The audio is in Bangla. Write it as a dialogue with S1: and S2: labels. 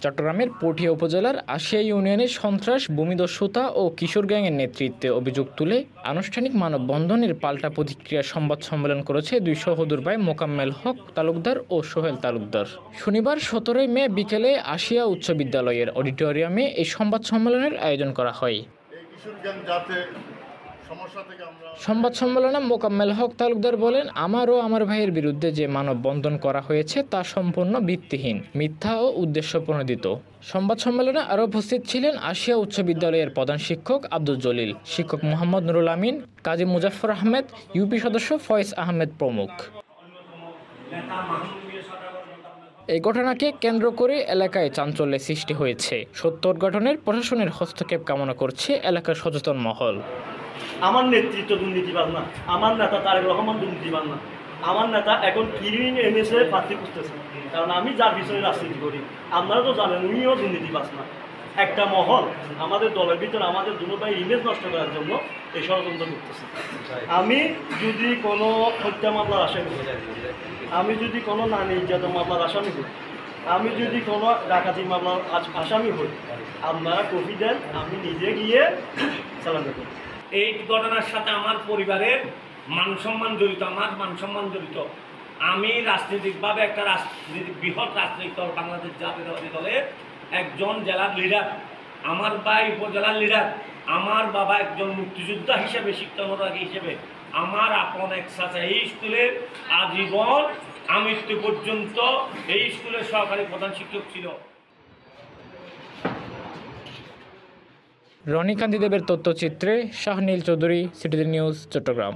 S1: চট্টগ্রামের পটিয়া উপজেলার আশিয়া ইউনিয়নের সন্ত্রাস, ভূমিদস্যুতা ও কিশোর গ্যাংয়ের নেতৃত্বে অভিযোগ তুলে আনুষ্ঠানিক মানববন্ধনের পাল্টা প্রতিক্রিয়া সংবাদ সম্মেলন করেছে দুই সহোদর ভাই মোকাম্মেল হক তালুকদার ও সোহেল তালুকদার। শনিবার ১৭ মে বিকেলে আশিয়া উচ্চ বিদ্যালয়ের অডিটোরিয়ামে এই সংবাদ সম্মেলনের আয়োজন করা হয়। সংবাদ সম্মেলনে মোকাম্মেল হক তালুকদার বলেন, আমার ও আমার ভাইয়ের বিরুদ্ধে যে মানববন্ধন করা হয়েছে তা সম্পূর্ণ ভিত্তিহীন, মিথ্যা ও উদ্দেশ্য প্রণোদিত। সংবাদ সম্মেলনে আরও উপস্থিত ছিলেন আশিয়া উচ্চ বিদ্যালয়ের প্রধান শিক্ষক আব্দুল জলিল, শিক্ষক মোহাম্মদ নুরুল আমিন, কাজী মুজাফফর আহমেদ, ইউপি সদস্য ফয়েজ আহমেদ প্রমুখ। এই ঘটনাকে কেন্দ্র করে এলাকায় চাঞ্চল্যের সৃষ্টি হয়েছে। সত্য উদ্ঘাটনের প্রশাসনের হস্তক্ষেপ কামনা করছে এলাকার সচেতন মহল।
S2: আমার নেতৃত্ব দুর্নীতিবাজ না, আমার নেতা তারেক রহমান দুর্নীতিবাজ না, আমার নেতা এখন কিরিং এমএসএ প্রার্থী করতেছে, কারণ আমি যার বিষয়ে রাজনীতি করি আপনারা তো জানেন উনিও দুর্নীতিবাজ না। একটা মহল আমাদের দলের ভিতরে আমাদের দুটো ভাই ইমেজ নষ্ট করার জন্য এই ষড়যন্ত্র করতেছে। আমি যদি কোনো হত্যা মামলার আসামি হই, আমি যদি কোনো নারী নির্যাতন মামলার আসামি হই, আমি যদি কোনো ডাকাতি মামলার আসামি হই, আপনারা কপি দেন, আমি নিজে গিয়ে চালান দেব।
S3: এই ঘটনার সাথে আমার পরিবারের মান সম্মান জড়িত, আমার মান সম্মান জড়িত। আমি রাজনৈতিকভাবে একটা বৃহৎ রাজনৈতিক দল বাংলাদেশ জাতীয়তাবাদী দলের একজন জেলার লিডার, আমার ভাই উপজেলার লিডার, আমার বাবা একজন মুক্তিযোদ্ধা হিসেবে, শিক্ষানুরাগী হিসেবে আমার আপন এক চাচা এই স্কুলের আজীবন আমৃত্যু পর্যন্ত এই স্কুলের সহকারী প্রধান শিক্ষক ছিল।
S1: রনি কান্তি দেবের তথ্যচিত্রে শাহনীল চৌধুরী, সিটিজেন নিউজ, চট্টগ্রাম।